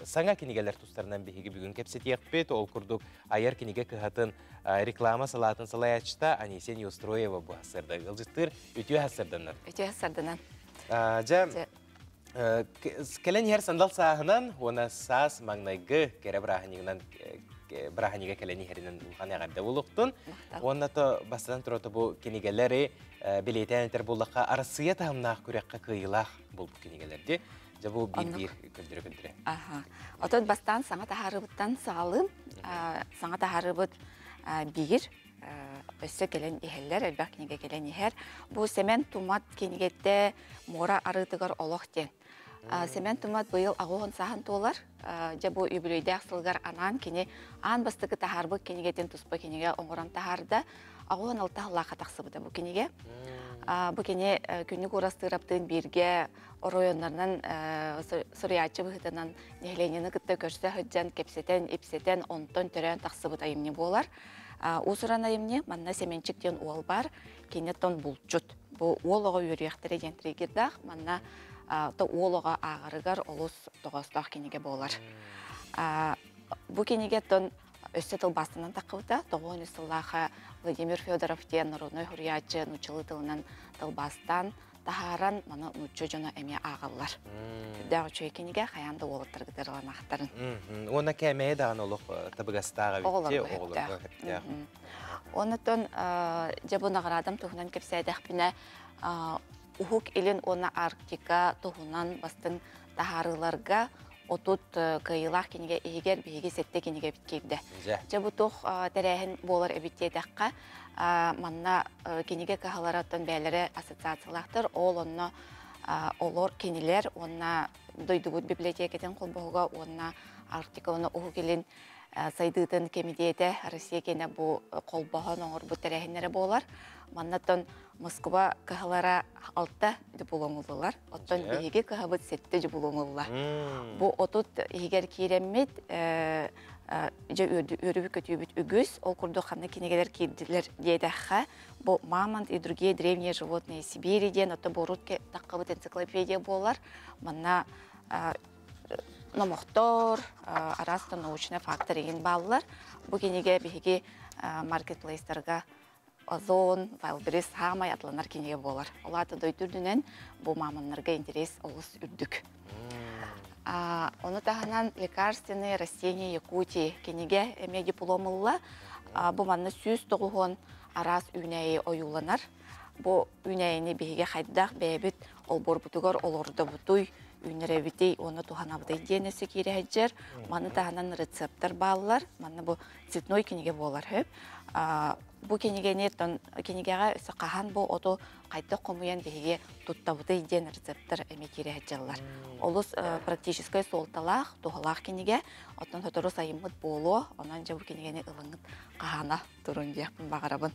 sana kinigeler tustlarından bihigi bugün kepset yakbet ol kurduk ayar kinige kıhatın reklama salatın salayaçta Anisenya Ustroyeva bu hasırda gılcıttır ütüye hasırdanan. Ütüye hasırdanan. Kelen yer sandal sahınan ona sas magnaygı kere brahaniga keleni herinden ulğan yagarda buluqtun. Onda da bastan turata bu kinigeleri bileten terbullaqa arasıya tahamnaq kürekka kıyılaq bu kinigelerdi. Bu bir küldüre. Oton bastan sana taharıbıttan sağlım. Sana taharıbıt bir össe gelen iheller, elbaq kinige gelen iher. Bu semen tumat kinigette mora arıtıgar oloq den. Семен тумат быйыл агуон сахан толар. Жабу үбүлөйдө аксылгар анан кини ан бастыгы тахарбы кинигетен туспа киниге оңоран тахарда агуон алтахлака таксыбыда бу киниге. Бу кини күнүк урастыраптын бирге оройоннарынан сурыячы быхытынан нехленени кытта көрсө хөджан кепсетен ипсетен онтон төрөн таксыбыда имне болар. Усуран айымне манна семенчиктен уол бар кинеттон булчут. Бу уолого үрүяктыре жентригирдах манна то уолога агырыгар олус тогостох киниге болар. Бу киниге тон өссө тыл бастынан такыбыта тогон ысыллаха Владимир Федоров тен народной хурьячы нучылы тылынан тылбастан тахаран мана нучу жона эме агаллар. Дагы чөй киниге хаянда уолаттар гыдарлан ахтарын. Она кемeye даган олук табыгастага битте оголорго. Онотон жабу наградам тухунан кепсайдах бине ухук илин она Арктика тухунан бастын тахарыларга отут кыйлах киниге эгер биги сетте киниге биткейде. Жабу тух терехин болар эбиттейдакка манна киниге кахалараттан бәләре ассоциациялахтар ол онна олор кинилер онна дойдубут библиотекаден колбоога онна Арктика оны ухук илин сайдытын кемидейде Россия кене бу колбохон оңор бу терехиннере болар. Маннатон Москва кахалара алта дипломлылар. Оттон биги кахабыт сетте дипломлылар. Бу отут егер киреммет же өрүбү көтүбүт үгүс ол курдук ханна кинегелер кирдилер дейдахха. Бу Мамонт и другие древние животные Сибириден ото борутке таккабыт энциклопедия болар. Манна номохтор, араста научный фактор еген баллар. Бу кинеге биги маркетплейстерга Озон, Вайлберис, хамай атланар кинеге болар. Олаты дойдурдунен бу маманнарга интерес олус үрдүк. Оны таханан лекарственные растения Якутии кинеге эме дипломылла. Бу манны сүз тоғухон арас үйнәйі оюланар. Бу үйнәйіні биге хайдақ бәйбіт ол борбутугар олорда бутуй үйнеребитей оны туханабыдай денесі кереджер. Маны таханан рецептор баллар. Маны бу цветной кинеге болар хөп. Бу кинегене кинегега өсө кахан бу ото кайта комуян биге туттабыдай ден рецептор эме кереджерлар. Олус практической солталах, тухалах кинеге отон хотору сайымыт болу, онан жабу кинегене ылыңыт кахана турун жакпын багарабын.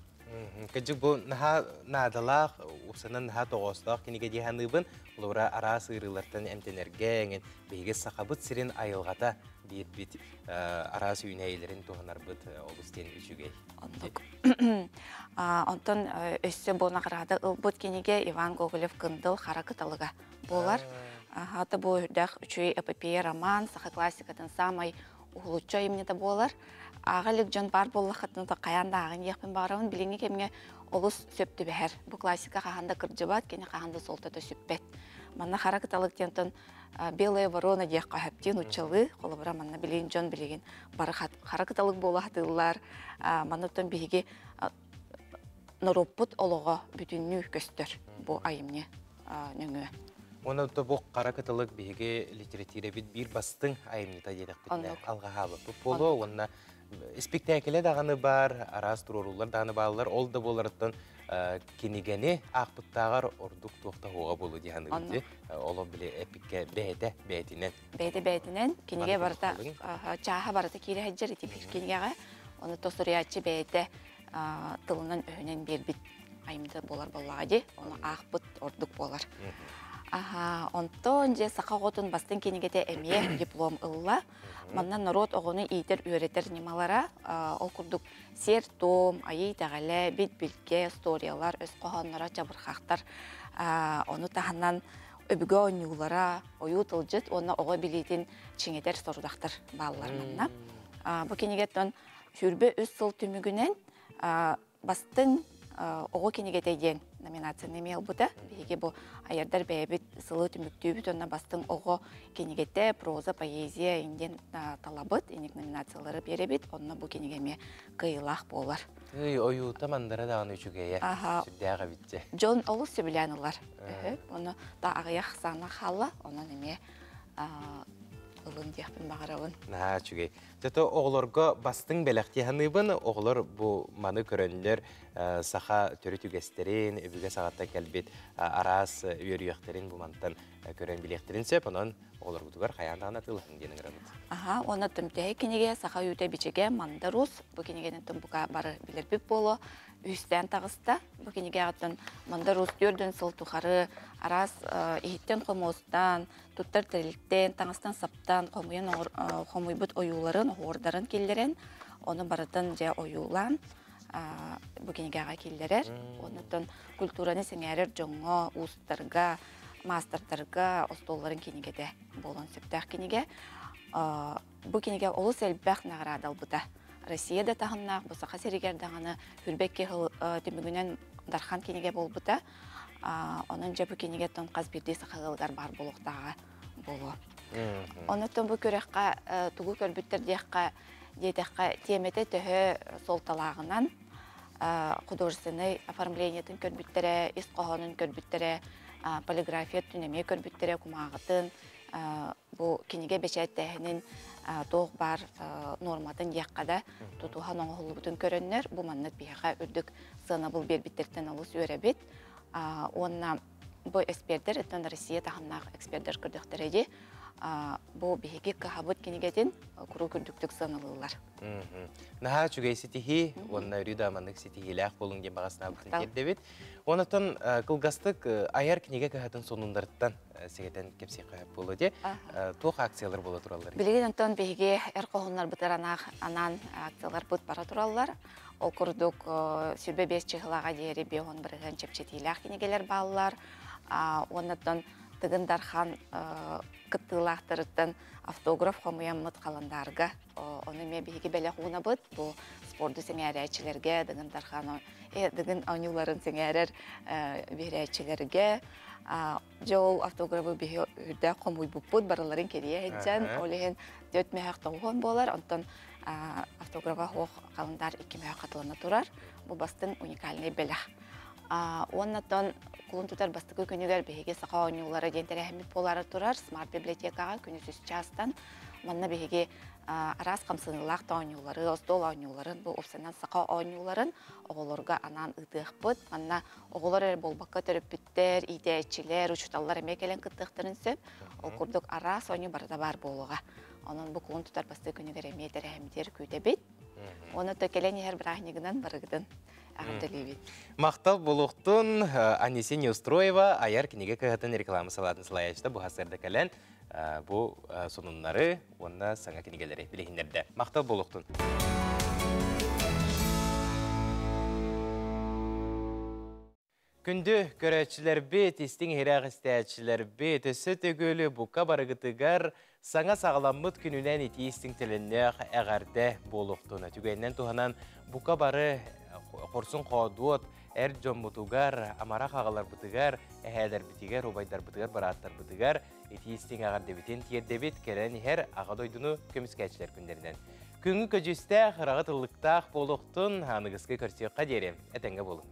Кыжык бу наха надалах, усанан наха тоғостақ кинеге диханыбын, олора арас ырылартан эмтенерге, биге сақабыт сирен айылғата бит арас үйнәйлерін туғанар бұд олыстен үшігей. Онтон өссө буна қарады ылбыт кинеге Иван Гоголев кындыл харакыталыға болар. Хаты бу үрдәк үчүй эпопея роман, саха классикатын самай улуччо имнеті болар. Ағалик жон бар боллақытын қаянда ағын еқпен бағырауын біліңі кемге олыс сөпті бәр. Бұл классика қағанда кірджібат, кені қағанда солтады сөппет. Манна харакыталык тентон белая ворона дек қағаптен ұчылы, қолы бұра манна білейін жон білеген бары харакыталык болақтылар. Маннаттан бігі нұроппыт олыға бүтінні көстір бұл айымне нөңі. Оны бұл қаракытылық бігі литература бит бір бастың айымнета дедік бітіне алғаға бұп болу. Оны спектакле дағаны бар, арас тұрорулар дағаны балылар, ол да боларыттан кенегені ақпыттағар ордық тоқта оға болу дегені білді. Олы біле эпикке бәйтінен. Бәйтінен, кенеге барыта, чаға барыта кейлі әджер етепір кенегеға, оны тосуриятчы бәйті тылынан өйінен бербіт айымды болар болағады, оны ақпыт ордық болар. Онтон же сақағотын бастын кенегеде әме диплом ылла. Маннан народ оғыны ийтер үйретер немалара. Ол күрдік сер том, айы тәғілі, бит-билге, историялар, өз қоғанлара жабырқақтар. Оны тағынан өбіге ойнулара, ойу тылжыт, оны оғы білейтін чеңетер сорудақтар балылар манна. Бұл кенегеттен хүрбе өз сыл түмігінен бастын оғы кенегетейден номинация немел бұда. Беге бұл айардар бәйбіт сылы түміктүйбіт, онна бастың оғы кенегетте проза, поэзия инден талабыт, инек номинациялары беребіт, онна бұл кенегеме қиылақ болар. Ойу тамандары дағын үшігея, сүрдіяға бітте. Джон олы сөбілянылар. Оны да ағаяқ саңна қалы, оны неме болуын дияқпын бағарауын. Наға чүгей. Жаты оғыларға бастың бәліқті ханыбын, оғылар бұл маны көрінлер сақа түрі түгестерін, өбіге сағатта кәлбет арас үйер-үйектерін бұл мантан көрін білектерін сөп, онын оғылар бұтығар қаяндағына тылығын денің рабыд. Аха, оны түмтеге кенеге сақа үйті бичеге мандарус, бұл кенегенен түмбіға бары білербіп болу, үйістен тағыста, бұл кенеге ағыттын мандарус түрдің сыл тұқары, арас ехеттен қомуыстан, тұттар тәріліктен, таңыстан саптан, қомуйбыт оюларын, оғырдарын келдерін, оны барытын жа оюлан, бұл кенеге аға келдерер. Онытын культураны сеңерер жоңы, ұстарға, мастырдарға, остолларын кенегеде болуын сөптәқ кенеге. Бұл кенеге олыс әлбәқ нағырадал бұта. Россияда тағыннақ, бұл сақа серегердағаны үрбекке түмігінен дархан кенеге бол бұта. Onun bu keniге тонқаз бірдей сақағылғар бар болуқтаға болу. Оны тон бұл көрекқа тұғы көрбіттер дейдеққа теметі түхі сол талағынан құдырсыны оформлениетін көрбіттері, іс қоғының көрбіттері, полиграфия түнеме көрбіттері құмағытын, бұл кениге бешеттәхінің тоқ бар норматын яққада тұтуған оңғылы бұтын көрінер. Бұл маннық бейға үрдік сына бұл бербіттерден алыс өрәбет. Онна бұл эксперттер, это Россия тағыннақ эксперттер күрдіқтіреді, бұл бейге қағабыт кенегетін күру күрдіктік сынылылар. Наға чүгей сетихи, онна үрді амандық сетихиләқ болың ден бағасына бұтын кердебет. Онытын қылғастық аяр кенеге қағатын сонындарыттан сегетен кепсей қағып болу де, тоқ акциялар болу тұралар. Білеген онтан бейге әр қоғынлар бұтыр анан акциялар бұт бара тұралар. Ол күрдік сүрбе 5 чығылаға дейірі беғын бірген чепчетейләқ кенегелер балылар. Онытын тығындархан қыттылақтырыттын автограф қомуян мұт қаландарға. Оны ме бейге бәлі қуына бұд. Бұл спорды сеңәрі әчілерге, дығын аунуларын сеңәрір бейрі әчілерге. Жол автографы бейге үрді қомуй бұппұд барыларын керие әйтсен. Олеген дөт мәйәқ тоғын болар. Онтан автографа хоқ қалындар 2 мәйәқ қатылына тұрар. Бұл бастың уникальный бәлі. Оннаттан құлын тұтар бастықы күнігер бейге сақа аунулары дентері әмет болары тұрар. Смарт библиотекаға күнісіз частан. Манна бейге арас қамсынылақ аунулары, остол аунуларын, бұл опсанан сақа аунуларын оғылырға анан ұтық бұд. Манна оғылар әр болбаққа түріп бүттер, идеячілер, ұчыталар әмекелен күттіқтірін сөп. Ол күрдік арас ауну барда бар болуға. Onun bu kulun tutar bastı günüger emiyetler әмдер көйте бет. Оны төкелен ер бір ағынығынан барығыдың ағымдылы бет. Мақтал болуқтың Анисе Неустроева аяр кенеге кағытын рекламы салатын сылайашты бұл хасырды кәлін бұл сонунлары онына саңа кенегелері білігіндерді. Мақтал болуқтың. Күнді көрәтшілер бет, істің херағы істәтшілер бет, өсі төгөлі бұқа барығытығар саңа сағаламыт күнінен етейістің тіліннеғ әғарды болуқтуына. Түгейінен туғанан бұқа бары қорсын қоадуот, әр жон бұтығар, амара қағалар бұтығар, әхәлер бітігер, обайдар бұтығар, бараттар бұтығар, етейістің әғарды бітен тиердебет кәрін әр ағадойдыны көміскәтшілер күндерінен. Күнгі көжісті қырағы тылықтақ болуқтun, анығысқы көрсеққа дерем. Әтенге болың.